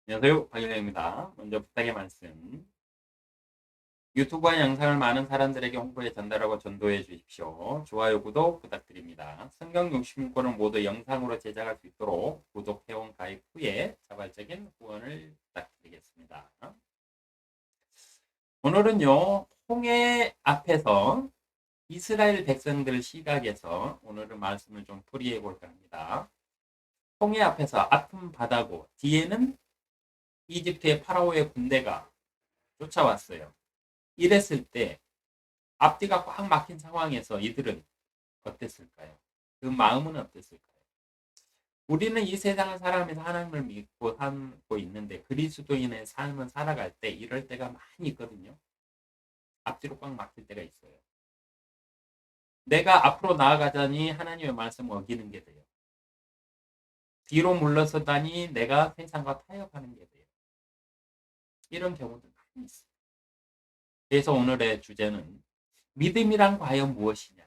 안녕하세요. 박일영입니다. 먼저 부탁의 말씀. 유튜브와 영상을 많은 사람들에게 홍보해 전달하고 전도해 주십시오. 좋아요, 구독 부탁드립니다. 성경 66권을 모두 영상으로 제작할 수 있도록 구독, 회원 가입 후에 자발적인 후원을 부탁드리겠습니다. 오늘은요, 홍해 앞에서 이스라엘 백성들 시각에서 오늘은 말씀을 좀 풀이해 볼까 합니다. 홍해 앞에서 아픈 바다고 뒤에는 이집트의 파라오의 군대가 쫓아왔어요. 이랬을 때 앞뒤가 꽉 막힌 상황에서 이들은 어땠을까요? 그 마음은 어땠을까요? 우리는 이 세상을 살아가면서 하나님을 믿고 살고 있는데 그리스도인의 삶을 살아갈 때 이럴 때가 많이 있거든요. 앞뒤로 꽉 막힐 때가 있어요. 내가 앞으로 나아가자니 하나님의 말씀을 어기는 게 돼요. 뒤로 물러서다니 내가 세상과 타협하는 게 돼요. 이런 경우도 많이 있어요. 그래서 오늘의 주제는 믿음이란 과연 무엇이냐?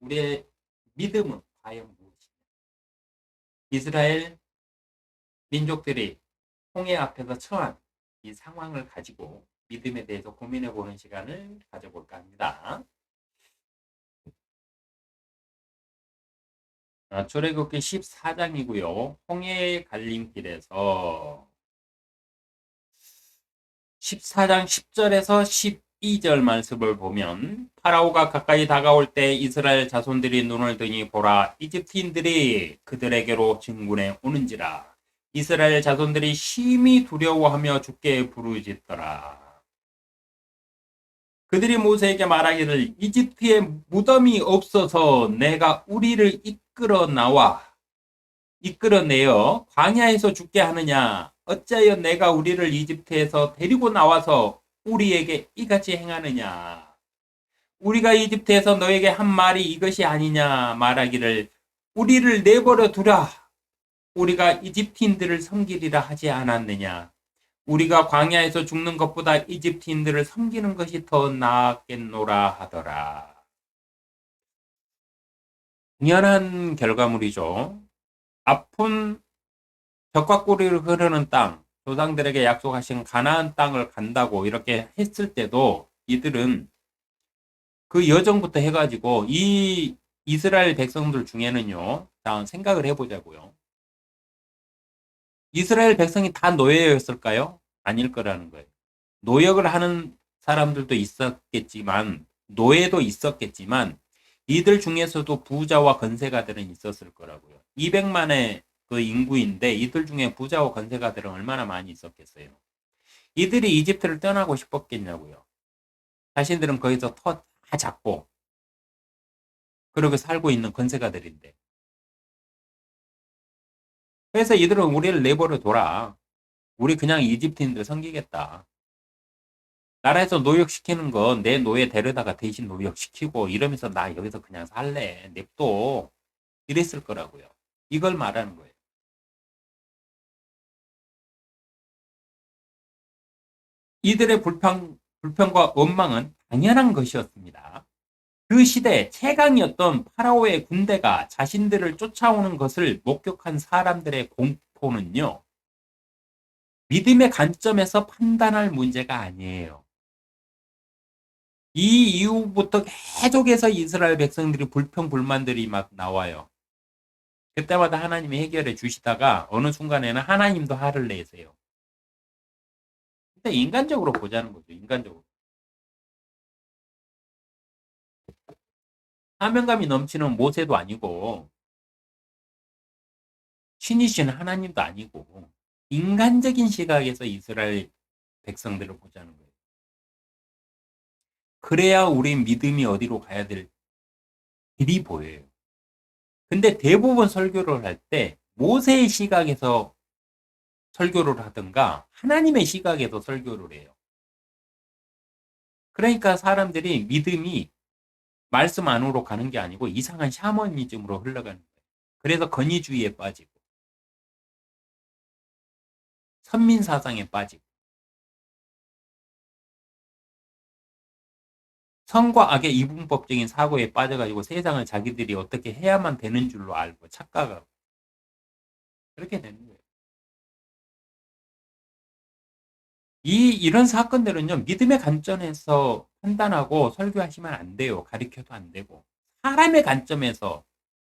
우리의 믿음은 과연 무엇이냐? 이스라엘 민족들이 홍해 앞에서 처한 이 상황을 가지고 믿음에 대해서 고민해 보는 시간을 가져볼까 합니다. 출애굽기 14장이고요. 홍해 갈림길에서 14장 10절에서 12절 말씀을 보면 파라오가 가까이 다가올 때 이스라엘 자손들이 눈을 뜨니 보라 이집트인들이 그들에게로 진군해 오는지라 이스라엘 자손들이 심히 두려워하며 주께 부르짖더라. 그들이 모세에게 말하기를 이집트에 무덤이 없어서 내가 우리를 이끌어내어 광야에서 죽게 하느냐 어찌하여 내가 우리를 이집트에서 데리고 나와서 우리에게 이같이 행하느냐 우리가 이집트에서 너에게 한 말이 이것이 아니냐 말하기를 우리를 내버려 두라 우리가 이집트인들을 섬기리라 하지 않았느냐 우리가 광야에서 죽는 것보다 이집트인들을 섬기는 것이 더 나았겠노라 하더라. 당연한 결과물이죠. 아픈 젖과 꿀이 흐르는 땅, 조상들에게 약속하신 가나안 땅을 간다고 이렇게 했을 때도 이들은 그 여정부터 해가지고 이 이스라엘 백성들 중에는요, 자, 생각을 해보자고요. 이스라엘 백성이 다 노예였을까요? 아닐 거라는 거예요. 노역을 하는 사람들도 있었겠지만, 노예도 있었겠지만, 이들 중에서도 부자와 건세가들은 있었을 거라고요. 200만의 그 인구인데 이들 중에 부자와 건세가들은 얼마나 많이 있었겠어요. 이들이 이집트를 떠나고 싶었겠냐고요. 자신들은 거기서 터 다 잡고 그렇게 살고 있는 건세가들인데. 그래서 이들은 우리를 내버려 둬라. 우리 그냥 이집트인들 섬기겠다. 나라에서 노역시키는 건 내 노예 데려다가 대신 노역시키고 이러면서 나 여기서 그냥 살래. 냅둬. 이랬을 거라고요. 이걸 말하는 거예요. 이들의 불평과 원망은 당연한 것이었습니다. 그 시대 최강이었던 파라오의 군대가 자신들을 쫓아오는 것을 목격한 사람들의 공포는요. 믿음의 관점에서 판단할 문제가 아니에요. 이 이후부터 계속해서 이스라엘 백성들이 불평불만들이 막 나와요. 그때마다 하나님이 해결해 주시다가 어느 순간에는 하나님도 화를 내세요. 근데 인간적으로 보자는 거죠. 인간적으로. 사명감이 넘치는 모세도 아니고 신이신 하나님도 아니고 인간적인 시각에서 이스라엘 백성들을 보자는 거예요. 그래야 우리 믿음이 어디로 가야 될 길이 보여요. 근데 대부분 설교를 할 때 모세의 시각에서 설교를 하든가 하나님의 시각에서 설교를 해요. 그러니까 사람들이 믿음이 말씀 안으로 가는 게 아니고 이상한 샤머니즘으로 흘러가는 거예요. 그래서 건의주의에 빠지고 선민사상에 빠지고 선과 악의 이분법적인 사고에 빠져가지고 세상을 자기들이 어떻게 해야만 되는 줄로 알고 착각하고 그렇게 되는 거예요. 이런 사건들은요, 믿음의 관점에서 판단하고 설교하시면 안 돼요. 가르쳐도 안 되고. 사람의 관점에서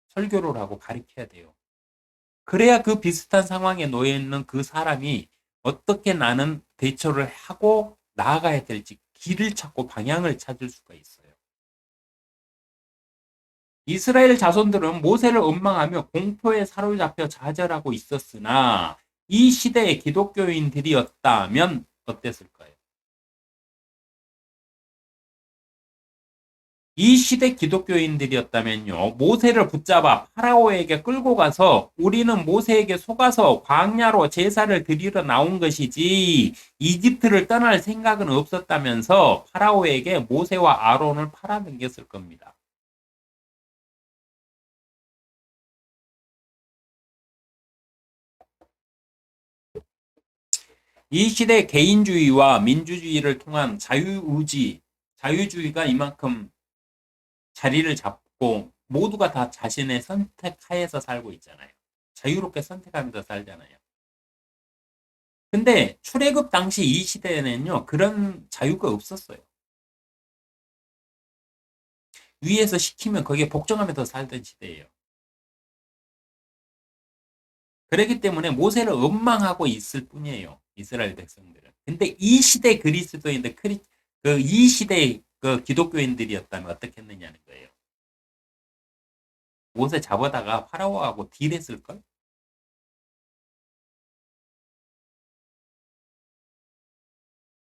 설교를 하고 가르쳐야 돼요. 그래야 그 비슷한 상황에 놓여 있는 그 사람이 어떻게 나는 대처를 하고 나아가야 될지 길을 찾고 방향을 찾을 수가 있어요. 이스라엘 자손들은 모세를 원망하며 공포에 사로잡혀 좌절하고 있었으나 이 시대의 기독교인들이었다면 어땠을까요? 이 시대 기독교인들이었다면요, 모세를 붙잡아 파라오에게 끌고 가서 우리는 모세에게 속아서 광야로 제사를 드리러 나온 것이지 이집트를 떠날 생각은 없었다면서 파라오에게 모세와 아론을 팔아넘겼을 겁니다. 이 시대 개인주의와 민주주의를 통한 자유주의가 이만큼 자리를 잡고 모두가 다 자신의 선택하에서 살고 있잖아요. 자유롭게 선택하면서 살잖아요. 근데 출애굽 당시 이 시대에는요, 그런 자유가 없었어요. 위에서 시키면 거기에 복종하면서 살던 시대예요. 그렇기 때문에 모세를 원망하고 있을 뿐이에요. 이스라엘 백성들은. 근데 이 시대 그리스도인들, 이 시대 그 기독교인들이었다면 어떻게 했느냐는 거예요. 모세 잡아다가 파라오하고 딜했을걸?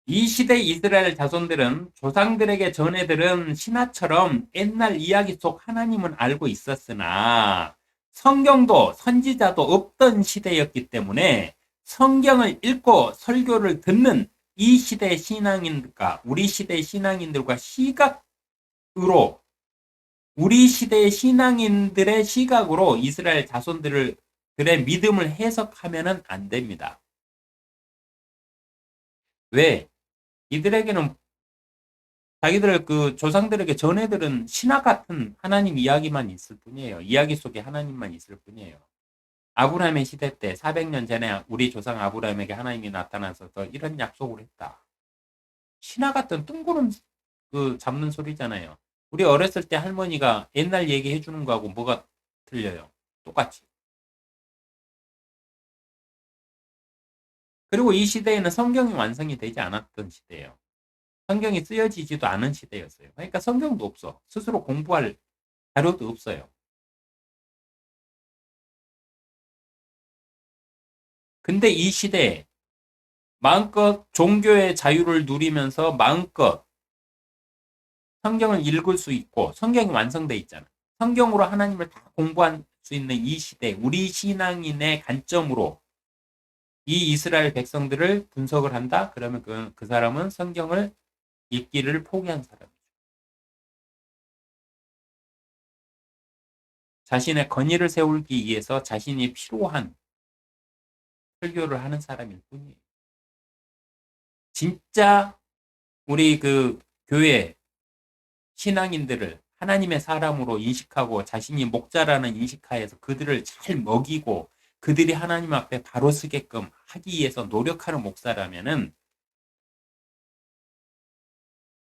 이 시대 이스라엘 자손들은 조상들에게 전해들은 신화처럼 옛날 이야기 속 하나님은 알고 있었으나 성경도 선지자도 없던 시대였기 때문에 성경을 읽고 설교를 듣는 이 시대 신앙인들과 우리 시대 신앙인들과 시각으로 우리 시대의 신앙인들의 시각으로 이스라엘 자손들의 믿음을 해석하면 안 됩니다. 왜? 이들에게는 자기들 그 조상들에게 전해들은 신화 같은 하나님 이야기만 있을 뿐이에요. 이야기 속에 하나님만 있을 뿐이에요. 아브라함의 시대 때 400년 전에 우리 조상 아브라함에게 하나님이 나타나서 이런 약속을 했다. 신화 같은 뜬구름 그 잡는 소리잖아요. 우리 어렸을 때 할머니가 옛날 얘기해 주는 거하고 뭐가 틀려요? 똑같이. 그리고 이 시대에는 성경이 완성이 되지 않았던 시대예요. 성경이 쓰여지지도 않은 시대였어요. 그러니까 성경도 없어. 스스로 공부할 자료도 없어요. 근데 이 시대에 마음껏 종교의 자유를 누리면서 마음껏 성경을 읽을 수 있고 성경이 완성돼 있잖아. 성경으로 하나님을 다 공부할 수 있는 이 시대, 우리 신앙인의 관점으로 이 이스라엘 백성들을 분석을 한다? 그러면 그 사람은 성경을 읽기를 포기한 사람이죠. 자신의 권위를 세우기 위해서 자신이 필요한 설교를 하는 사람일 뿐이에요. 진짜 우리 그 교회 신앙인들을 하나님의 사람으로 인식하고 자신이 목자라는 인식하에서 그들을 잘 먹이고 그들이 하나님 앞에 바로 서게끔 하기 위해서 노력하는 목사라면은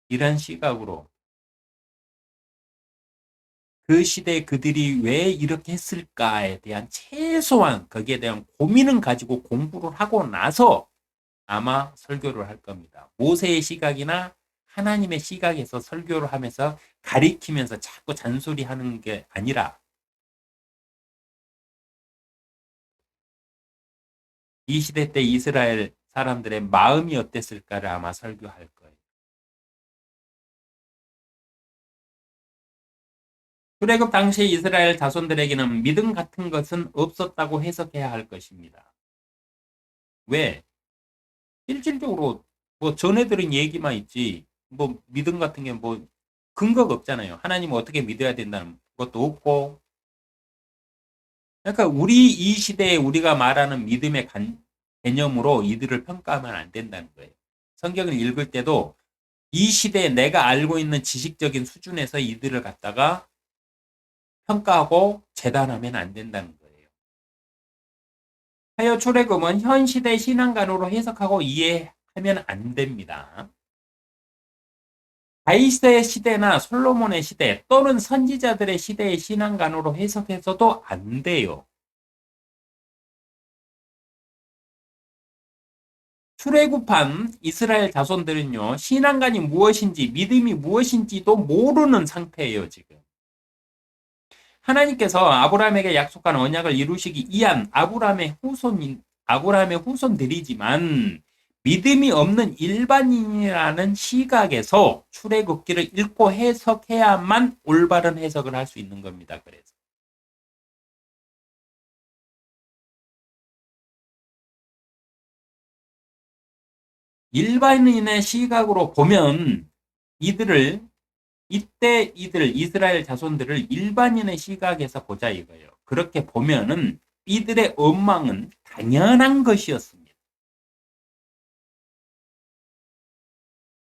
이런 시각으로 그 시대에 그들이 왜 이렇게 했을까에 대한 최소한 거기에 대한 고민은 가지고 공부를 하고 나서 아마 설교를 할 겁니다. 모세의 시각이나 하나님의 시각에서 설교를 하면서 가리키면서 자꾸 잔소리하는 게 아니라 이 시대 때 이스라엘 사람들의 마음이 어땠을까를 아마 설교할 거예요. 출애굽 당시 이스라엘 자손들에게는 믿음 같은 것은 없었다고 해석해야 할 것입니다. 왜? 실질적으로 뭐 전해들은 얘기만 있지 뭐 믿음 같은 게 뭐 근거가 없잖아요. 하나님을 어떻게 믿어야 된다는 것도 없고. 그러니까 우리 이 시대에 우리가 말하는 믿음의 개념으로 이들을 평가하면 안 된다는 거예요. 성경을 읽을 때도 이 시대에 내가 알고 있는 지식적인 수준에서 이들을 갖다가 평가하고 재단하면 안 된다는 거예요. 하여 출애굽은 현 시대 신앙관으로 해석하고 이해해야 하면 안 됩니다. 다윗의 시대나 솔로몬의 시대 또는 선지자들의 시대의 신앙관으로 해석해서도 안 돼요. 출애굽한 이스라엘 자손들은요, 신앙관이 무엇인지 믿음이 무엇인지도 모르는 상태예요, 지금. 하나님께서 아브라함에게 약속한 언약을 이루시기 위한 아브라함의 후손들이지만 믿음이 없는 일반인이라는 시각에서 출애굽기를 읽고 해석해야만 올바른 해석을 할 수 있는 겁니다. 그래서 일반인의 시각으로 보면 이때 이스라엘 자손들을 일반인의 시각에서 보자 이거예요. 그렇게 보면은 이들의 원망은 당연한 것이었습니다.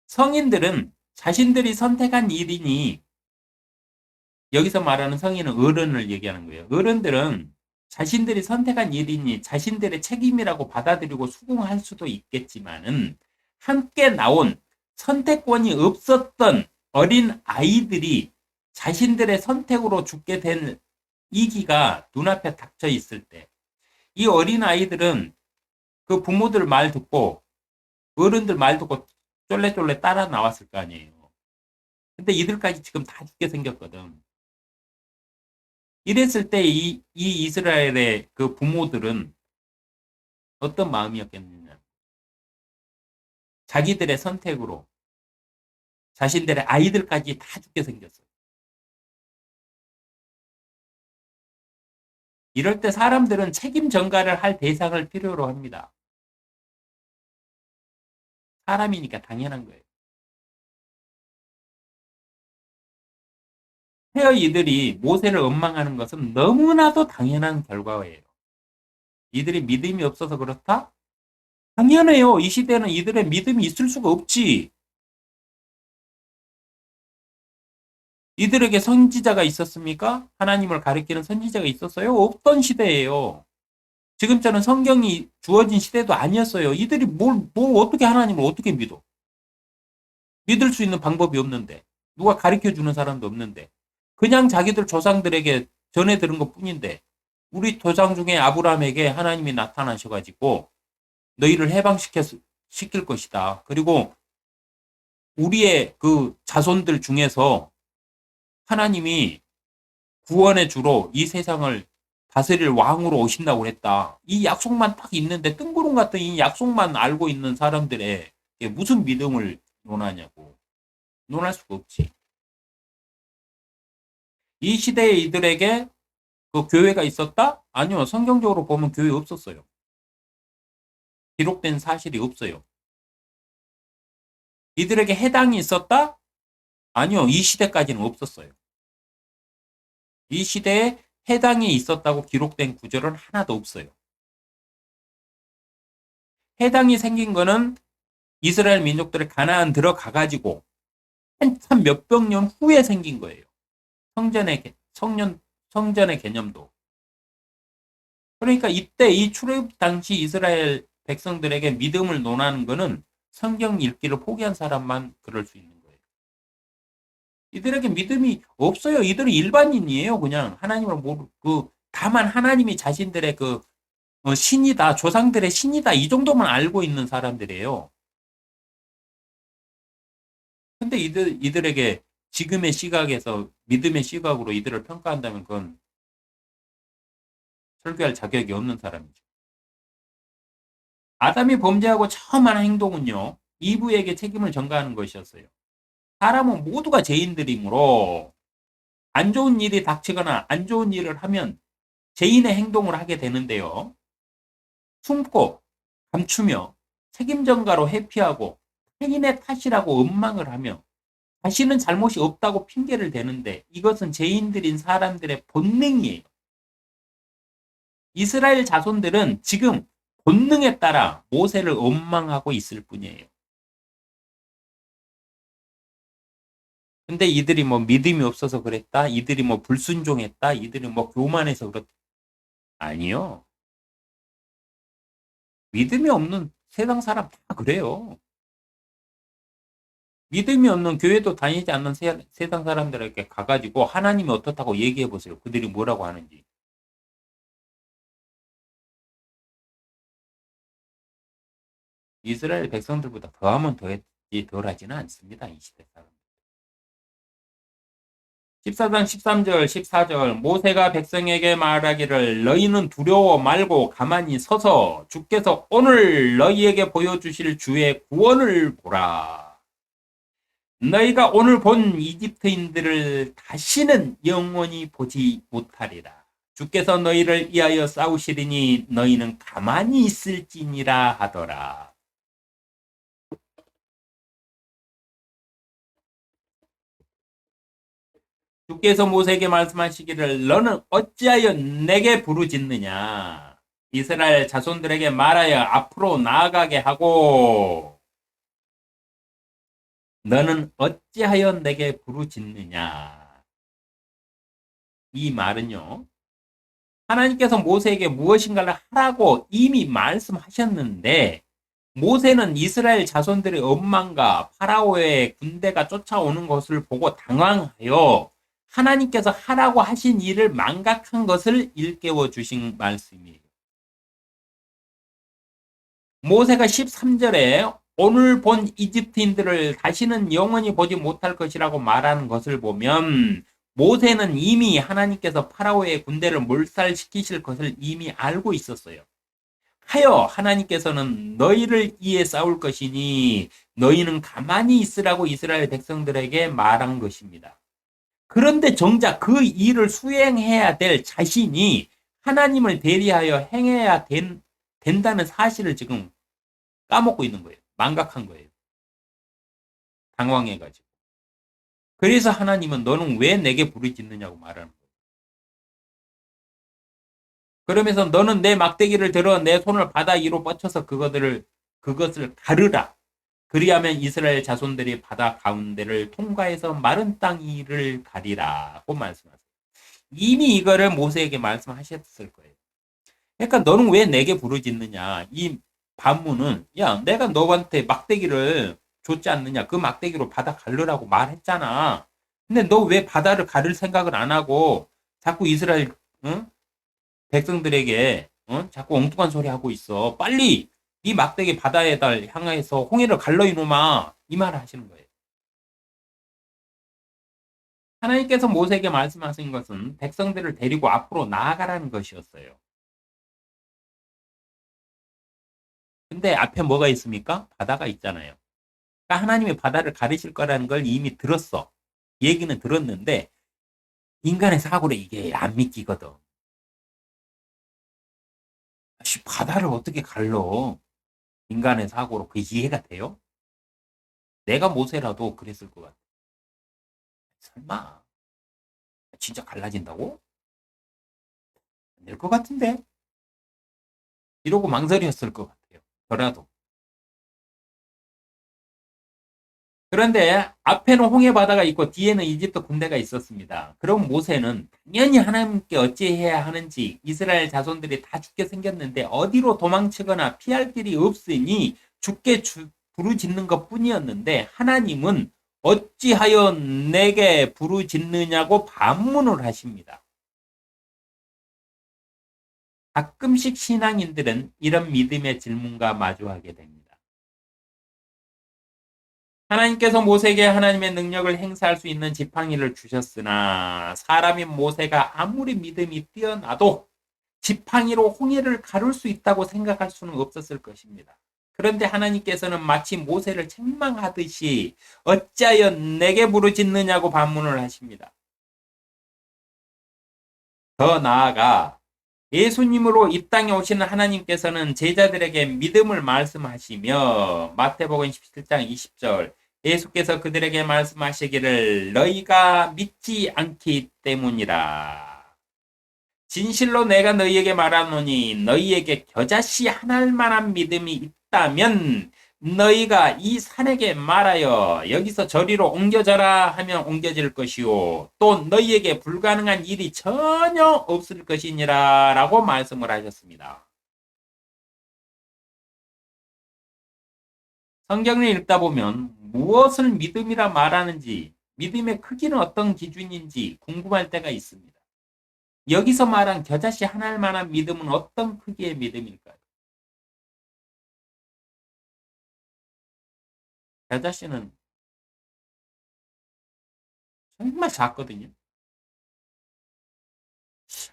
성인들은 자신들이 선택한 일이니, 여기서 말하는 성인은 어른을 얘기하는 거예요. 어른들은 자신들이 선택한 일이니 자신들의 책임이라고 받아들이고 수긍할 수도 있겠지만은 함께 나온 선택권이 없었던 어린 아이들이 자신들의 선택으로 죽게 된 이기가 눈앞에 닥쳐 있을 때, 이 어린 아이들은 그 부모들 말 듣고 어른들 말 듣고 쫄래쫄래 따라 나왔을 거 아니에요. 근데 이들까지 지금 다 죽게 생겼거든. 이랬을 때 이 이스라엘의 그 부모들은 어떤 마음이었겠느냐. 자기들의 선택으로 자신들의 아이들까지 다 죽게 생겼어요. 이럴 때 사람들은 책임 전가를 할 대상을 필요로 합니다. 사람이니까 당연한 거예요. 헤어 이들이 모세를 원망하는 것은 너무나도 당연한 결과예요. 이들이 믿음이 없어서 그렇다? 당연해요. 이 시대는 이들의 믿음이 있을 수가 없지. 이들에게 선지자가 있었습니까? 하나님을 가리키는 선지자가 있었어요? 없던 시대예요. 지금처럼 성경이 주어진 시대도 아니었어요. 이들이 어떻게 하나님을 어떻게 믿어? 믿을 수 있는 방법이 없는데. 누가 가르쳐 주는 사람도 없는데. 그냥 자기들 조상들에게 전해 들은 것 뿐인데. 우리 조상 중에 아브라함에게 하나님이 나타나셔가지고 너희를 시킬 것이다. 그리고 우리의 그 자손들 중에서 하나님이 구원의 주로 이 세상을 다스릴 왕으로 오신다고 그랬다. 이 약속만 딱 있는데 뜬구름 같은 이 약속만 알고 있는 사람들의 무슨 믿음을 논하냐고. 논할 수가 없지. 이 시대에 이들에게 그 교회가 있었다? 아니요. 성경적으로 보면 교회 없었어요. 기록된 사실이 없어요. 이들에게 해당이 있었다? 아니요. 이 시대까지는 없었어요. 이 시대에 해당이 있었다고 기록된 구절은 하나도 없어요. 해당이 생긴 거는 이스라엘 민족들이 가나안 들어가가지고 한참 몇백 년 후에 생긴 거예요. 성전의 개념도. 그러니까 이때 이 출애굽 당시 이스라엘 백성들에게 믿음을 논하는 거는 성경 읽기를 포기한 사람만 그럴 수 있는 거예요. 이들에게 믿음이 없어요. 이들은 일반인이에요. 그냥 하나님을 모르고 다만 하나님이 자신들의 그 신이다, 조상들의 신이다 이 정도만 알고 있는 사람들이에요. 근데 이들에게 지금의 시각에서 믿음의 시각으로 이들을 평가한다면 그건 설교할 자격이 없는 사람이죠. 아담이 범죄하고 처음 한 행동은요, 이브에게 책임을 전가하는 것이었어요. 사람은 모두가 죄인들이므로 안 좋은 일이 닥치거나 안 좋은 일을 하면 죄인의 행동을 하게 되는데요. 숨고 감추며 책임 전가로 회피하고 타인의 탓이라고 원망을 하며 자신은 잘못이 없다고 핑계를 대는데 이것은 죄인들인 사람들의 본능이에요. 이스라엘 자손들은 지금 본능에 따라 모세를 원망하고 있을 뿐이에요. 근데 이들이 뭐 믿음이 없어서 그랬다, 이들이 뭐 불순종했다, 이들이 뭐 교만해서 그렇다. 아니요. 믿음이 없는 세상 사람 다 그래요. 믿음이 없는 교회도 다니지 않는 세상 사람들에게 가가지고 하나님이 어떻다고 얘기해 보세요. 그들이 뭐라고 하는지. 이스라엘 백성들보다 더하면 더했지 덜하지는 않습니다. 이 시대 사람. 14장 13절 14절 모세가 백성에게 말하기를 너희는 두려워 말고 가만히 서서 주께서 오늘 너희에게 보여주실 주의 구원을 보라. 너희가 오늘 본 이집트인들을 다시는 영원히 보지 못하리라. 주께서 너희를 위하여 싸우시리니 너희는 가만히 있을지니라 하더라. 주께서 모세에게 말씀하시기를 너는 어찌하여 내게 부르짖느냐. 이스라엘 자손들에게 말하여 앞으로 나아가게 하고 너는 어찌하여 내게 부르짖느냐. 이 말은요. 하나님께서 모세에게 무엇인가를 하라고 이미 말씀하셨는데 모세는 이스라엘 자손들의 엄망과 파라오의 군대가 쫓아오는 것을 보고 당황하여 하나님께서 하라고 하신 일을 망각한 것을 일깨워 주신 말씀이에요. 모세가 13절에 오늘 본 이집트인들을 다시는 영원히 보지 못할 것이라고 말하는 것을 보면 모세는 이미 하나님께서 파라오의 군대를 몰살시키실 것을 이미 알고 있었어요. 하여 하나님께서는 너희를 위해 싸울 것이니 너희는 가만히 있으라고 이스라엘 백성들에게 말한 것입니다. 그런데 정작 그 일을 수행해야 될 자신이 하나님을 대리하여 행해야 된다는 사실을 지금 까먹고 있는 거예요. 망각한 거예요. 당황해가지고. 그래서 하나님은 너는 왜 내게 부르짖느냐고 말하는 거예요. 그러면서 너는 내 막대기를 들어 내 손을 바다 위로 뻗쳐서 그것을 가르라. 그리하면 이스라엘 자손들이 바다 가운데를 통과해서 마른 땅 위를 가리라고 말씀하세요. 이미 이거를 모세에게 말씀하셨을 거예요. 그러니까 너는 왜 내게 부르짖느냐. 이 반문은 야 내가 너한테 막대기를 줬지 않느냐. 그 막대기로 바다 가르라고 말했잖아. 근데 너 왜 바다를 가를 생각을 안 하고 자꾸 이스라엘 응? 백성들에게 자꾸 엉뚱한 소리 하고 있어. 빨리 네 막대기 바다에다 향해서 홍해를 갈러 이놈아. 이 말을 하시는 거예요. 하나님께서 모세에게 말씀하신 것은 백성들을 데리고 앞으로 나아가라는 것이었어요. 근데 앞에 뭐가 있습니까? 바다가 있잖아요. 그러니까 하나님이 바다를 가르칠 거라는 걸 이미 들었어. 얘기는 들었는데 인간의 사고로 이게 안 믿기거든. 바다를 어떻게 갈러? 인간의 사고로 그 이해가 돼요? 내가 모세라도 그랬을 것 같아. 설마 진짜 갈라진다고? 안 될 것 같은데? 이러고 망설였을 것 같아요. 저라도. 그런데 앞에는 홍해 바다가 있고 뒤에는 이집트 군대가 있었습니다. 그럼 모세는 당연히 하나님께 어찌해야 하는지 이스라엘 자손들이 다 죽게 생겼는데 어디로 도망치거나 피할 길이 없으니 죽게 부르짖는 것 뿐이었는데 하나님은 어찌하여 내게 부르짖느냐고 반문을 하십니다. 가끔씩 신앙인들은 이런 믿음의 질문과 마주하게 됩니다. 하나님께서 모세에게 하나님의 능력을 행사할 수 있는 지팡이를 주셨으나 사람인 모세가 아무리 믿음이 뛰어나도 지팡이로 홍해를 가를 수 있다고 생각할 수는 없었을 것입니다. 그런데 하나님께서는 마치 모세를 책망하듯이 어찌하여 내게 부르짖느냐고 반문을 하십니다. 더 나아가 예수님으로 이 땅에 오시는 하나님께서는 제자들에게 믿음을 말씀하시며 마태복음 17장 20절 예수께서 그들에게 말씀하시기를 너희가 믿지 않기 때문이라. 진실로 내가 너희에게 말하노니 너희에게 겨자씨 하나일 만한 믿음이 있다면 너희가 이 산에게 말하여 여기서 저리로 옮겨져라 하면 옮겨질 것이요 또 너희에게 불가능한 일이 전혀 없을 것이니라 라고 말씀을 하셨습니다. 성경을 읽다 보면 무엇을 믿음이라 말하는지, 믿음의 크기는 어떤 기준인지 궁금할 때가 있습니다. 여기서 말한 겨자씨 하나만한 믿음은 어떤 크기의 믿음일까요? 겨자씨는 정말 작거든요.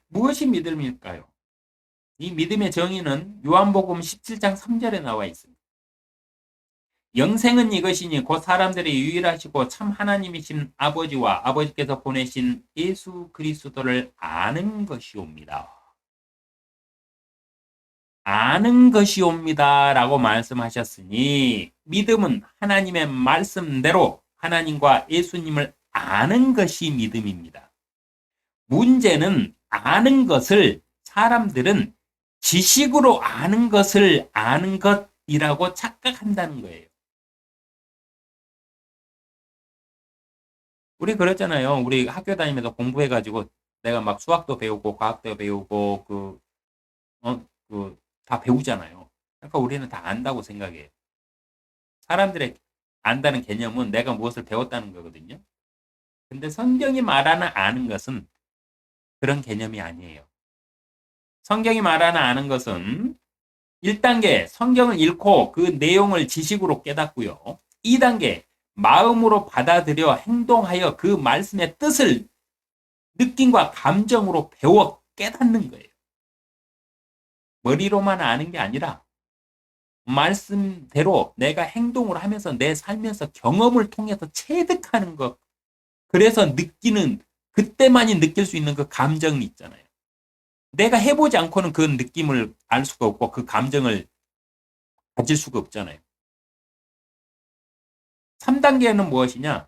무엇이 믿음일까요? 이 믿음의 정의는 요한복음 17장 3절에 나와 있습니다. 영생은 이것이니 곧 사람들의 유일하시고 참 하나님이신 아버지와 아버지께서 보내신 예수 그리스도를 아는 것이옵니다. 아는 것이옵니다 라고 말씀하셨으니 믿음은 하나님의 말씀대로 하나님과 예수님을 아는 것이 믿음입니다. 문제는 아는 것을 사람들은 지식으로 아는 것을 아는 것이라고 착각한다는 거예요. 우리 그랬잖아요. 우리 학교 다니면서 공부해가지고 내가 막 수학도 배우고 과학도 배우고 다 배우잖아요. 그러니까 우리는 다 안다고 생각해요. 사람들의 안다는 개념은 내가 무엇을 배웠다는 거거든요. 근데 성경이 말하는 아는 것은 그런 개념이 아니에요. 성경이 말하는 아는 것은 1단계 성경을 읽고 그 내용을 지식으로 깨닫고요. 2단계 마음으로 받아들여 행동하여 그 말씀의 뜻을 느낌과 감정으로 배워 깨닫는 거예요. 머리로만 아는 게 아니라 말씀대로 내가 행동을 하면서 내 살면서 경험을 통해서 체득하는 것. 그래서 느끼는 그때만이 느낄 수 있는 그 감정이 있잖아요. 내가 해보지 않고는 그 느낌을 알 수가 없고 그 감정을 가질 수가 없잖아요. 3단계는 무엇이냐?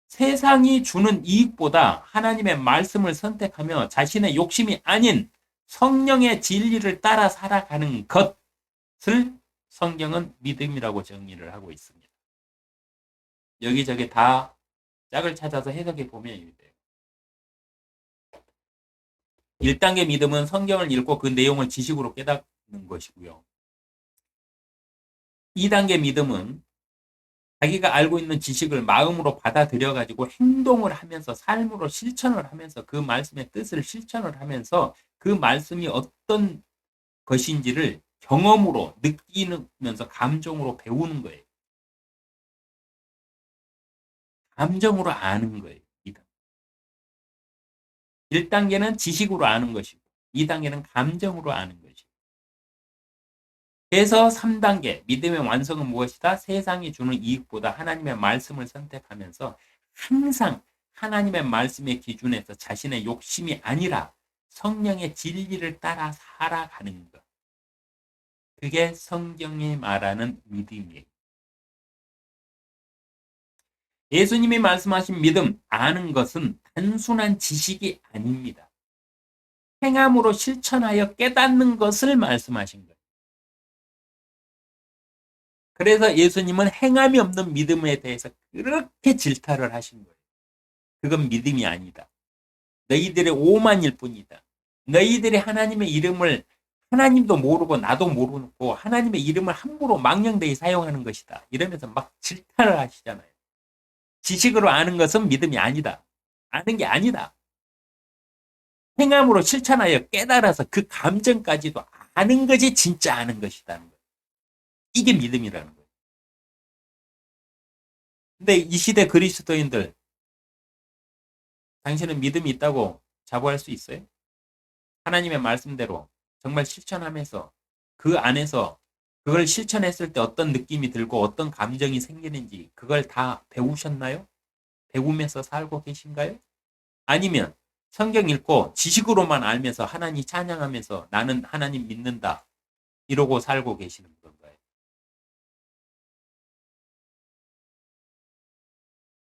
세상이 주는 이익보다 하나님의 말씀을 선택하며 자신의 욕심이 아닌 성령의 진리를 따라 살아가는 것을 성경은 믿음이라고 정의를 하고 있습니다. 여기저기 다 짝을 찾아서 해석해 보면 이렇게 돼요. 1단계 믿음은 성경을 읽고 그 내용을 지식으로 깨닫는 것이고요. 2단계 믿음은 자기가 알고 있는 지식을 마음으로 받아들여 가지고 행동을 하면서 삶으로 실천을 하면서 그 말씀의 뜻을 실천을 하면서 그 말씀이 어떤 것인지를 경험으로 느끼면서 감정으로 배우는 거예요. 감정으로 아는 거예요. 1단계는 지식으로 아는 것이고 2단계는 감정으로 아는 것이고 그래서 3단계 믿음의 완성은 무엇이다? 세상이 주는 이익보다 하나님의 말씀을 선택하면서 항상 하나님의 말씀의 기준에서 자신의 욕심이 아니라 성령의 진리를 따라 살아가는 것. 그게 성경이 말하는 믿음이에요. 예수님이 말씀하신 믿음, 아는 것은 단순한 지식이 아닙니다. 행함으로 실천하여 깨닫는 것을 말씀하신 거예요. 그래서 예수님은 행함이 없는 믿음에 대해서 그렇게 질타를 하신 거예요. 그건 믿음이 아니다. 너희들의 오만일 뿐이다. 너희들이 하나님의 이름을 하나님도 모르고 나도 모르고 하나님의 이름을 함부로 망령되이 사용하는 것이다. 이러면서 막 질타를 하시잖아요. 지식으로 아는 것은 믿음이 아니다. 아는 게 아니다. 행함으로 실천하여 깨달아서 그 감정까지도 아는 것이 진짜 아는 것이라는 거예요. 이게 믿음이라는 거예요. 근데 이 시대 그리스도인들 당신은 믿음이 있다고 자부할 수 있어요? 하나님의 말씀대로 정말 실천하면서 그 안에서 그걸 실천했을 때 어떤 느낌이 들고 어떤 감정이 생기는지 그걸 다 배우셨나요? 배우면서 살고 계신가요? 아니면 성경 읽고 지식으로만 알면서 하나님 찬양하면서 나는 하나님 믿는다 이러고 살고 계시는 건가요?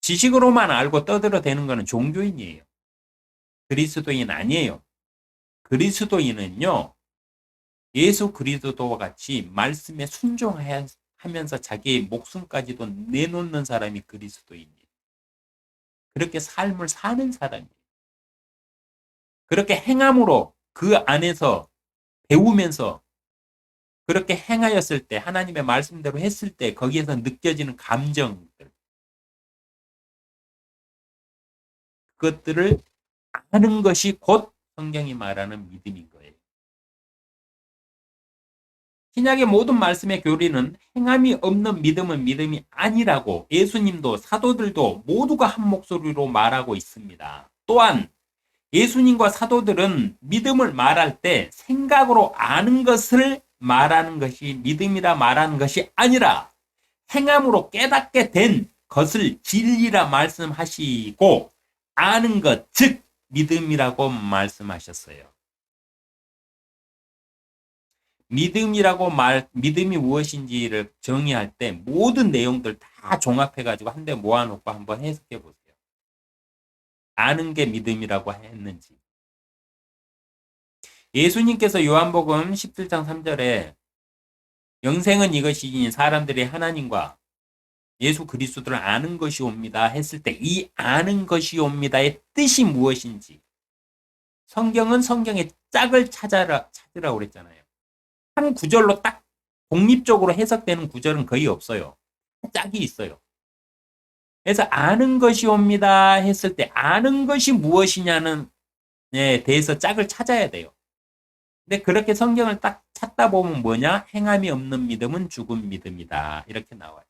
지식으로만 알고 떠들어대는 것은 종교인이에요. 그리스도인 아니에요. 그리스도인은요. 예수 그리스도와 같이 말씀에 순종하면서 자기의 목숨까지도 내놓는 사람이 그리스도인이에요. 그렇게 삶을 사는 사람이에요. 그렇게 행함으로 그 안에서 배우면서 그렇게 행하였을 때, 하나님의 말씀대로 했을 때 거기에서 느껴지는 감정들, 그것들을 아는 것이 곧 성경이 말하는 믿음인 거예요. 신약의 모든 말씀의 교리는 행함이 없는 믿음은 믿음이 아니라고 예수님도 사도들도 모두가 한 목소리로 말하고 있습니다. 또한 예수님과 사도들은 믿음을 말할 때 생각으로 아는 것을 말하는 것이 믿음이라 말하는 것이 아니라 행함으로 깨닫게 된 것을 진리라 말씀하시고 아는 것, 즉 믿음이라고 말씀하셨어요. 믿음이 무엇인지를 정의할 때 모든 내용들 다 종합해가지고 한데 모아놓고 한번 해석해 보세요. 아는 게 믿음이라고 했는지. 예수님께서 요한복음 17장 3절에 영생은 이것이니 사람들이 하나님과 예수 그리스도를 아는 것이옵니다 했을 때 이 아는 것이옵니다의 뜻이 무엇인지 성경은 성경의 짝을 찾으라고 그랬잖아요. 한 구절로 딱 독립적으로 해석되는 구절은 거의 없어요. 짝이 있어요. 그래서 아는 것이옵니다 했을 때 아는 것이 무엇이냐는 대해서 짝을 찾아야 돼요. 근데 그렇게 성경을 딱 찾다 보면 뭐냐? 행함이 없는 믿음은 죽은 믿음이다. 이렇게 나와요.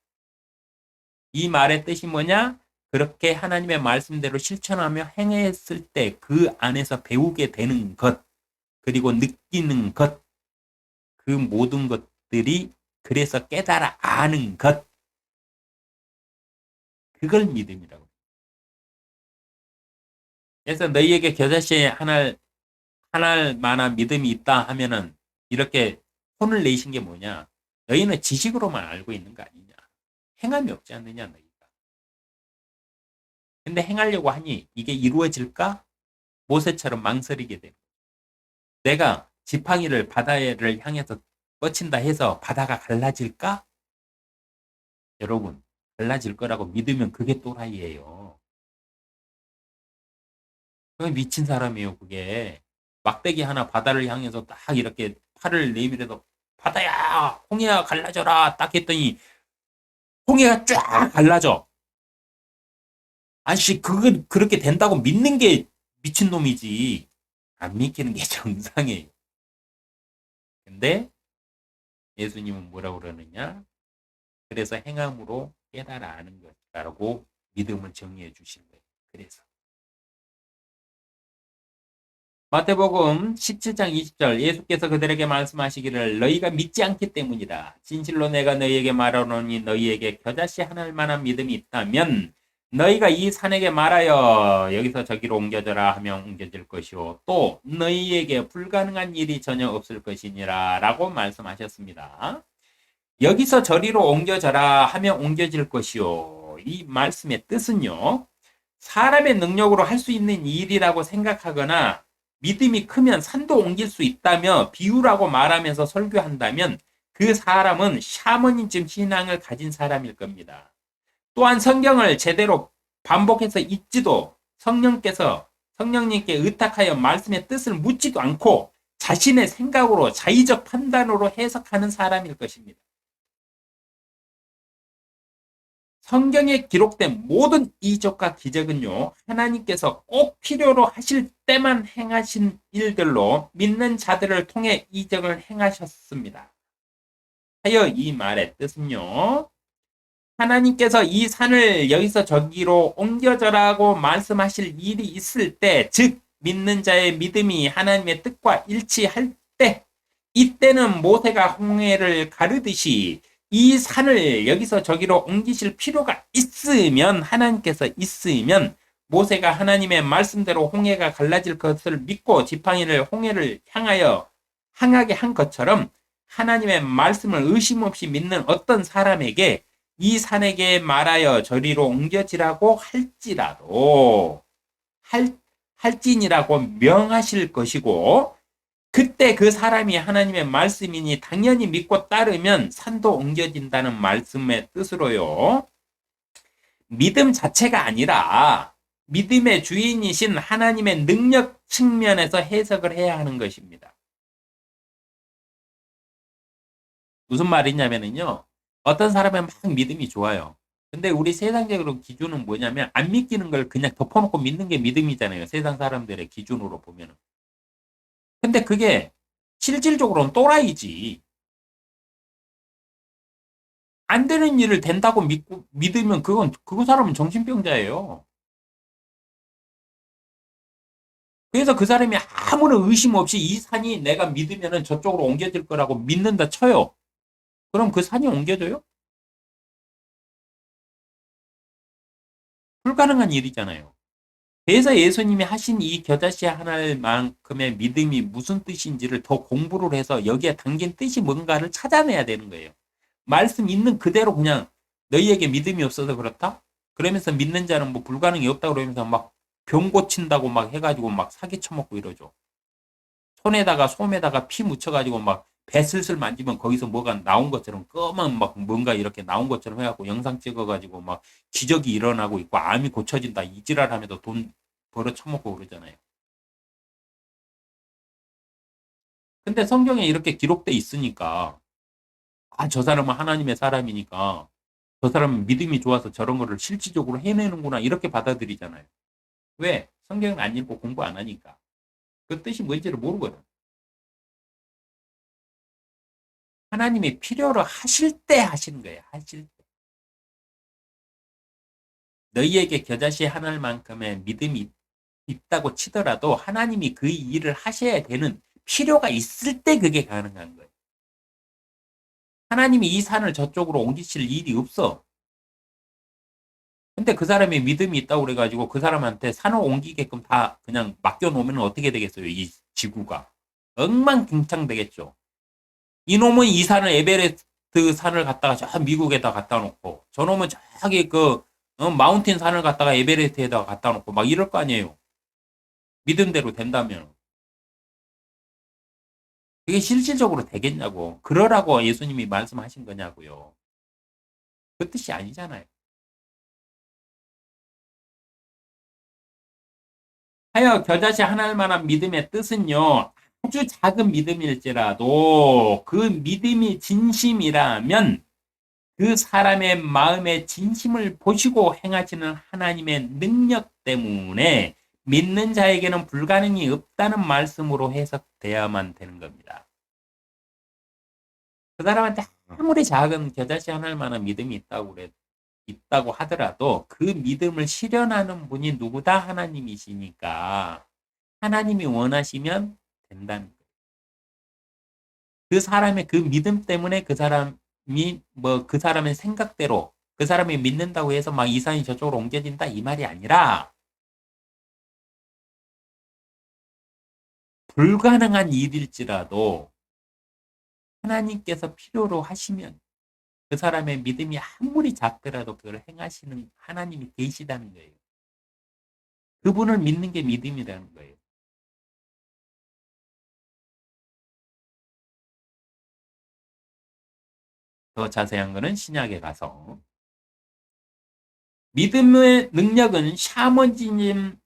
이 말의 뜻이 뭐냐? 그렇게 하나님의 말씀대로 실천하며 행했을 때 그 안에서 배우게 되는 것, 그리고 느끼는 것, 그 모든 것들이 그래서 깨달아 아는 것, 그걸 믿음이라고. 그래서 너희에게 겨자씨에 하나 만한 믿음이 있다 하면은 이렇게 손을 내신 게 뭐냐? 너희는 지식으로만 알고 있는 거 아니냐? 행함이 없지 않느냐 너희가. 근데 행하려고 하니 이게 이루어질까? 모세처럼 망설이게 되고 내가 지팡이를 바다를 향해서 뻗친다 해서 바다가 갈라질까? 여러분 갈라질 거라고 믿으면 그게 또라이예요. 그게 미친 사람이에요. 그게 막대기 하나 바다를 향해서 딱 이렇게 팔을 내밀어서 바다야 홍해야 갈라져라 딱 했더니 홍해가 쫙 갈라져. 아씨 그거 그렇게 된다고 믿는 게 미친놈이지 안 믿기는 게 정상이에요. 근데 예수님은 뭐라고 그러느냐? 그래서 행함으로 깨달아 아는 것이라고 믿음을 정의해 주신 거예요. 그래서 마태복음 17장 20절 예수께서 그들에게 말씀하시기를 너희가 믿지 않기 때문이다. 진실로 내가 너희에게 말하노니 너희에게 겨자씨 하나일 만한 믿음이 있다면 너희가 이 산에게 말하여 여기서 저기로 옮겨져라 하면 옮겨질 것이요 또 너희에게 불가능한 일이 전혀 없을 것이니라 라고 말씀하셨습니다. 여기서 저리로 옮겨져라 하면 옮겨질 것이요 이 말씀의 뜻은요 사람의 능력으로 할 수 있는 일이라고 생각하거나 믿음이 크면 산도 옮길 수 있다며 비유라고 말하면서 설교한다면 그 사람은 샤머니즘 신앙을 가진 사람일 겁니다. 또한 성경을 제대로 반복해서 읽지도 성령님께 의탁하여 말씀의 뜻을 묻지도 않고 자신의 생각으로 자의적 판단으로 해석하는 사람일 것입니다. 성경에 기록된 모든 이적과 기적은요, 하나님께서 꼭 필요로 하실 때만 행하신 일들로 믿는 자들을 통해 이적을 행하셨습니다. 하여 이 말의 뜻은요, 하나님께서 이 산을 여기서 저기로 옮겨져라고 말씀하실 일이 있을 때, 즉, 믿는 자의 믿음이 하나님의 뜻과 일치할 때, 이때는 모세가 홍해를 가르듯이 이 산을 여기서 저기로 옮기실 필요가 있으면 하나님께서 있으면 모세가 하나님의 말씀대로 홍해가 갈라질 것을 믿고 지팡이를 홍해를 향하게 한 것처럼 하나님의 말씀을 의심 없이 믿는 어떤 사람에게 이 산에게 말하여 저리로 옮겨지라고 할지니라고 명하실 것이고 그때 그 사람이 하나님의 말씀이니 당연히 믿고 따르면 산도 옮겨진다는 말씀의 뜻으로요. 믿음 자체가 아니라 믿음의 주인이신 하나님의 능력 측면에서 해석을 해야 하는 것입니다. 무슨 말이냐면은요. 어떤 사람은 막 믿음이 좋아요. 근데 우리 세상적으로 기준은 뭐냐면 안 믿기는 걸 그냥 덮어놓고 믿는 게 믿음이잖아요. 세상 사람들의 기준으로 보면은. 근데 그게 실질적으로는 또라이지. 안 되는 일을 된다고 믿으면 그 사람은 정신병자예요. 그래서 그 사람이 아무런 의심 없이 이 산이 내가 믿으면은 저쪽으로 옮겨질 거라고 믿는다 쳐요. 그럼 그 산이 옮겨져요? 불가능한 일이잖아요. 그래서 예수님이 하신 이 겨자씨 하나만큼의 믿음이 무슨 뜻인지를 더 공부를 해서 여기에 담긴 뜻이 뭔가를 찾아내야 되는 거예요. 말씀 있는 그대로 그냥 너희에게 믿음이 없어서 그렇다? 그러면서 믿는 자는 뭐 불가능이 없다 그러면서 막 병 고친다고 막 해가지고 막 사기 쳐먹고 이러죠. 손에다가 솜에다가 피 묻혀가지고 막 배 슬슬 만지면 거기서 뭐가 나온 것처럼 검은 막 뭔가 이렇게 나온 것처럼 해갖고 영상 찍어가지고 막 기적이 일어나고 있고 암이 고쳐진다 이지랄하면서 돈 벌어 처먹고 그러잖아요. 근데 성경에 이렇게 기록돼 있으니까 저 사람은 하나님의 사람이니까 저 사람은 믿음이 좋아서 저런 거를 실질적으로 해내는구나 이렇게 받아들이잖아요. 왜? 성경을 안 읽고 공부 안 하니까. 그 뜻이 뭔지를 모르거든. 하나님이 필요로 하실 때 하시는 거예요. 하실 때. 너희에게 겨자씨 하나만큼의 믿음이 있다고 치더라도 하나님이 그 일을 하셔야 되는 필요가 있을 때 그게 가능한 거예요. 하나님이 이 산을 저쪽으로 옮기실 일이 없어. 근데 그 사람이 믿음이 있다고 그래가지고 그 사람한테 산을 옮기게끔 다 그냥 맡겨놓으면 어떻게 되겠어요? 이 지구가. 엉망진창 되겠죠. 이놈은 이 산을 에베레스트 산을 갖다가 저 미국에다 갖다 놓고 저놈은 저기 그 마운틴 산을 갖다가 에베레스트에다가 갖다 놓고 막 이럴 거 아니에요. 믿음대로 된다면. 그게 실질적으로 되겠냐고. 그러라고 예수님이 말씀하신 거냐고요. 그 뜻이 아니잖아요. 하여 겨자씨 하나일 만한 믿음의 뜻은요. 아주 작은 믿음일지라도 그 믿음이 진심이라면 그 사람의 마음의 진심을 보시고 행하시는 하나님의 능력 때문에 믿는 자에게는 불가능이 없다는 말씀으로 해석되어야만 되는 겁니다. 그 사람한테 아무리 작은 겨자씨 하나일 만한 믿음이 있다고 하더라도 그 믿음을 실현하는 분이 누구다? 하나님이시니까 하나님이 원하시면 된다는 거예요. 그 사람의 그 믿음 때문에 그 사람이 뭐 그 사람의 생각대로 그 사람이 믿는다고 해서 막 이산이 저쪽으로 옮겨진다 이 말이 아니라 불가능한 일일지라도 하나님께서 필요로 하시면 그 사람의 믿음이 아무리 작더라도 그걸 행하시는 하나님이 계시다는 거예요. 그분을 믿는 게 믿음이라는 거예요. 더 자세한 거는 신약에 가서 믿음의 능력은 샤머니즘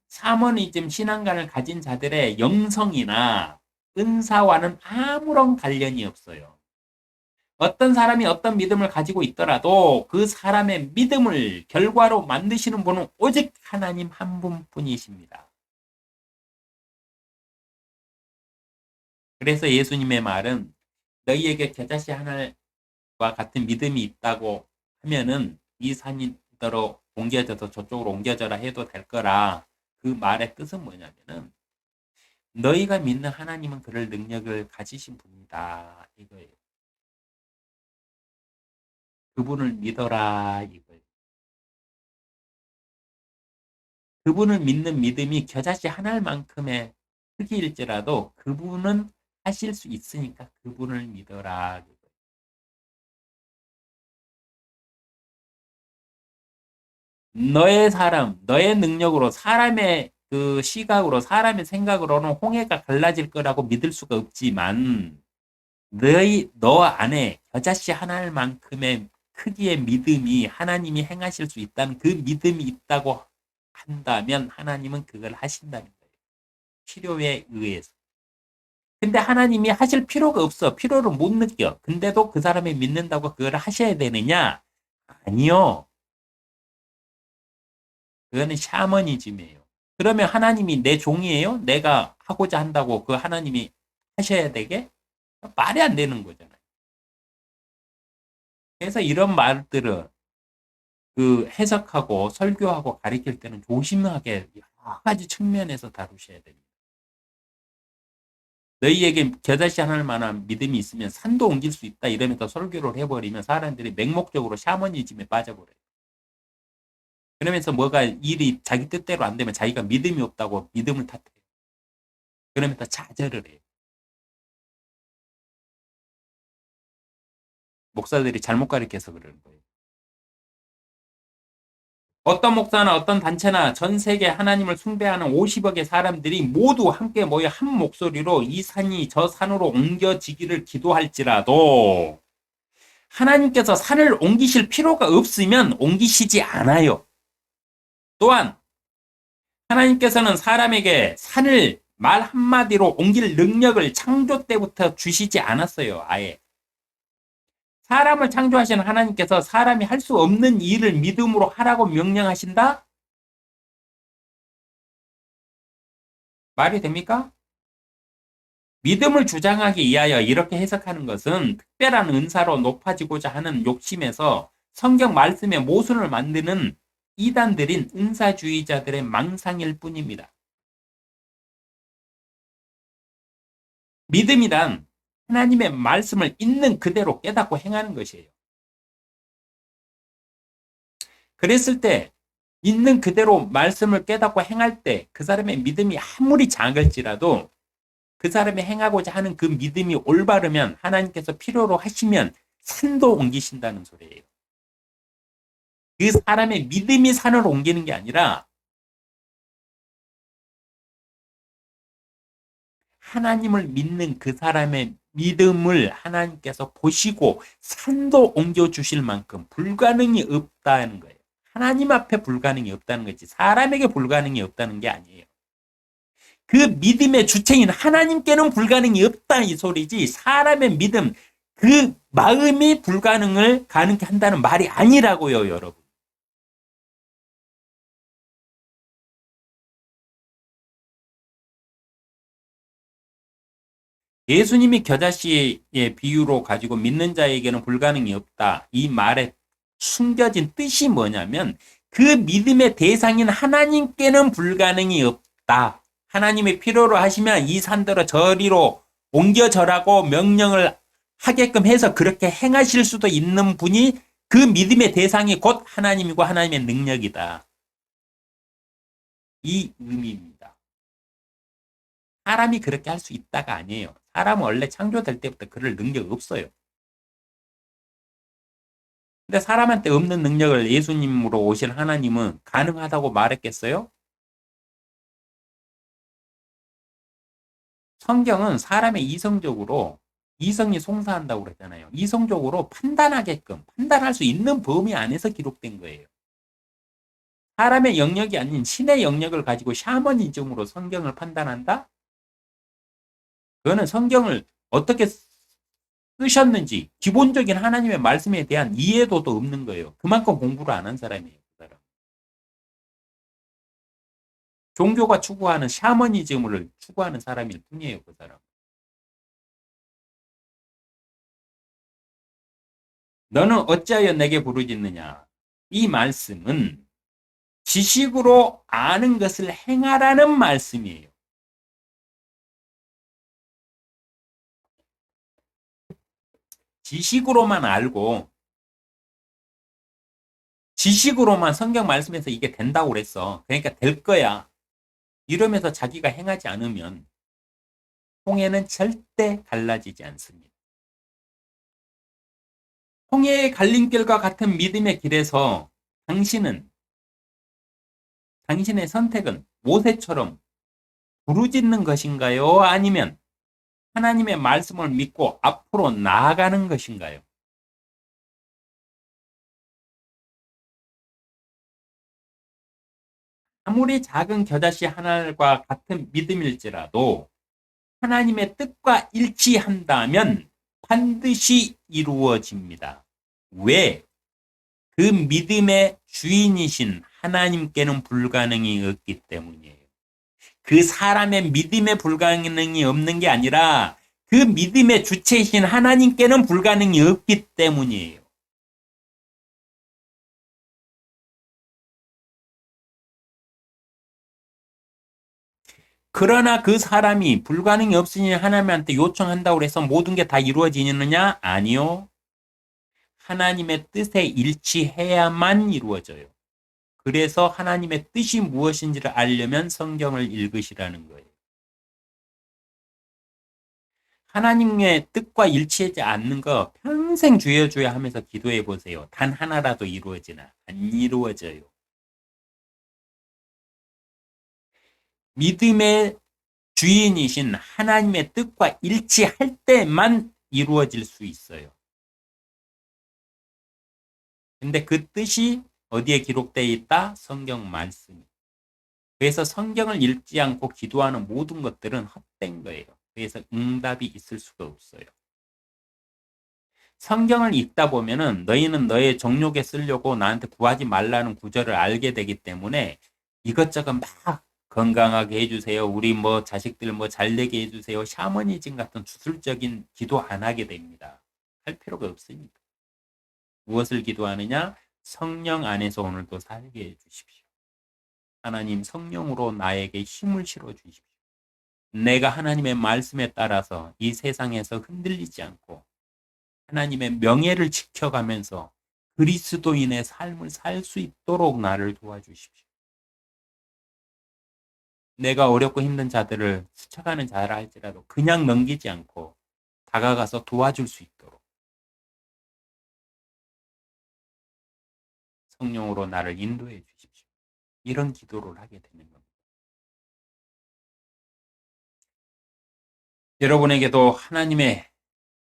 신앙관을 가진 자들의 영성이나 은사와는 아무런 관련이 없어요. 어떤 사람이 어떤 믿음을 가지고 있더라도 그 사람의 믿음을 결과로 만드시는 분은 오직 하나님 한 분뿐이십니다. 그래서 예수님의 말은 너희에게 겨자씨 하나와 같은 믿음이 있다고 하면은 이 산이대로 옮겨져서 저쪽으로 옮겨져라 해도 될 거라. 그 말의 뜻은 뭐냐면은 너희가 믿는 하나님은 그럴 능력을 가지신 분이다 이거예요. 그분을 믿어라 이거예요. 그분을 믿는 믿음이 겨자씨 하나만큼의 크기일지라도 그분은 하실 수 있으니까 그분을 믿어라. 너의 능력으로 사람의 그 시각으로 사람의 생각으로는 홍해가 갈라질 거라고 믿을 수가 없지만 너 안에 겨자씨 하나만큼의 크기의 믿음이 하나님이 행하실 수 있다는 그 믿음이 있다고 한다면 하나님은 그걸 하신다는 거예요. 필요에 의해서. 근데 하나님이 하실 필요가 없어. 필요를 못 느껴. 근데도 그 사람이 믿는다고 그걸 하셔야 되느냐? 아니요. 그거는 샤머니즘이에요. 그러면 하나님이 내 종이에요? 내가 하고자 한다고 그 하나님이 하셔야 되게? 말이 안 되는 거잖아요. 그래서 이런 말들은 그 해석하고 설교하고 가르칠 때는 조심하게 여러 가지 측면에서 다루셔야 됩니다. 너희에게 겨자씨 하나를 만한 믿음이 있으면 산도 옮길 수 있다 이러면서 설교를 해버리면 사람들이 맹목적으로 샤머니즘에 빠져버려요. 그러면서 뭐가 일이 자기 뜻대로 안 되면 자기가 믿음이 없다고 믿음을 탓해요. 그러면서 좌절을 해요. 목사들이 잘못 가르쳐서 그러는 거예요. 어떤 목사나 어떤 단체나 전 세계 하나님을 숭배하는 50억의 사람들이 모두 함께 모여 한 목소리로 이 산이 저 산으로 옮겨지기를 기도할지라도 하나님께서 산을 옮기실 필요가 없으면 옮기시지 않아요. 또한 하나님께서는 사람에게 산을 말 한마디로 옮길 능력을 창조 때부터 주시지 않았어요. 아예. 사람을 창조하시는 하나님께서 사람이 할 수 없는 일을 믿음으로 하라고 명령하신다? 말이 됩니까? 믿음을 주장하기 위하여 이렇게 해석하는 것은 특별한 은사로 높아지고자 하는 욕심에서 성경 말씀의 모순을 만드는 이단들인 은사주의자들의 망상일 뿐입니다. 믿음이란 하나님의 말씀을 있는 그대로 깨닫고 행하는 것이에요. 그랬을 때 있는 그대로 말씀을 깨닫고 행할 때 그 사람의 믿음이 아무리 작을지라도 그 사람이 행하고자 하는 그 믿음이 올바르면 하나님께서 필요로 하시면 산도 옮기신다는 소리예요. 그 사람의 믿음이 산을 옮기는 게 아니라 하나님을 믿는 그 사람의 믿음을 하나님께서 보시고 산도 옮겨주실 만큼 불가능이 없다는 거예요. 하나님 앞에 불가능이 없다는 거지 사람에게 불가능이 없다는 게 아니에요. 그 믿음의 주체인 하나님께는 불가능이 없다 이 소리지 사람의 믿음 그 마음이 불가능을 가능케 한다는 말이 아니라고요 여러분. 예수님이 겨자씨의 비유로 가지고 믿는 자에게는 불가능이 없다. 이 말에 숨겨진 뜻이 뭐냐면 그 믿음의 대상인 하나님께는 불가능이 없다. 하나님이 필요로 하시면 이 산들을 저리로 옮겨 절하고 명령을 하게끔 해서 그렇게 행하실 수도 있는 분이 그 믿음의 대상이 곧 하나님이고 하나님의 능력이다. 이 의미입니다. 사람이 그렇게 할 수 있다가 아니에요. 사람은 원래 창조될 때부터 그럴 능력 없어요. 근데 사람한테 없는 능력을 예수님으로 오신 하나님은 가능하다고 말했겠어요? 성경은 사람의 이성이 송사한다고 그랬잖아요. 이성적으로 판단하게끔 판단할 수 있는 범위 안에서 기록된 거예요. 사람의 영역이 아닌 신의 영역을 가지고 샤머니즘으로 성경을 판단한다? 그거는 성경을 어떻게 쓰셨는지 기본적인 하나님의 말씀에 대한 이해도도 없는 거예요. 그만큼 공부를 안 한 사람이에요. 그 사람. 종교가 추구하는 샤머니즘을 추구하는 사람일 뿐이에요. 그 사람. 너는 어찌하여 내게 부르짖느냐. 이 말씀은 지식으로 아는 것을 행하라는 말씀이에요. 지식으로만 알고 지식으로만 성경 말씀에서 이게 된다고 그랬어. 그러니까 될 거야. 이러면서 자기가 행하지 않으면 홍해는 절대 갈라지지 않습니다. 홍해의 갈림길과 같은 믿음의 길에서 당신은 당신의 선택은 모세처럼 부르짖는 것인가요? 아니면 하나님의 말씀을 믿고 앞으로 나아가는 것인가요? 아무리 작은 겨자씨 하나과 같은 믿음일지라도 하나님의 뜻과 일치한다면 반드시 이루어집니다. 왜? 그 믿음의 주인이신 하나님께는 불가능이 없기 때문이에요. 그 사람의 믿음에 불가능이 없는 게 아니라 그 믿음의 주체이신 하나님께는 불가능이 없기 때문이에요. 그러나 그 사람이 불가능이 없으니 하나님한테 요청한다고 해서 모든 게 다 이루어지느냐? 아니요. 하나님의 뜻에 일치해야만 이루어져요. 그래서 하나님의 뜻이 무엇인지를 알려면 성경을 읽으시라는 거예요. 하나님의 뜻과 일치하지 않는 거 평생 주여 주여 하면서 기도해 보세요. 단 하나라도 이루어지나? 안 이루어져요. 믿음의 주인이신 하나님의 뜻과 일치할 때만 이루어질 수 있어요. 근데 그 뜻이 어디에 기록되어 있다? 성경 말씀이. 그래서 성경을 읽지 않고 기도하는 모든 것들은 헛된 거예요. 그래서 응답이 있을 수가 없어요. 성경을 읽다 보면은 너희는 너의 정욕에 쓰려고 나한테 구하지 말라는 구절을 알게 되기 때문에 이것저것 막 건강하게 해주세요. 우리 뭐 자식들 뭐 잘되게 해주세요. 샤머니즘 같은 주술적인 기도 안 하게 됩니다. 할 필요가 없으니까. 무엇을 기도하느냐? 성령 안에서 오늘도 살게 해주십시오. 하나님 성령으로 나에게 힘을 실어 주십시오. 내가 하나님의 말씀에 따라서 이 세상에서 흔들리지 않고 하나님의 명예를 지켜가면서 그리스도인의 삶을 살 수 있도록 나를 도와주십시오. 내가 어렵고 힘든 자들을 스쳐가는 자라 할지라도 그냥 넘기지 않고 다가가서 도와줄 수 있도록 성령으로 나를 인도해 주십시오. 이런 기도를 하게 되는 겁니다. 여러분에게도 하나님의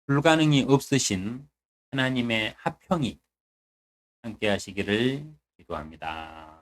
불가능이 없으신 하나님의 화평이 함께 하시기를 기도합니다.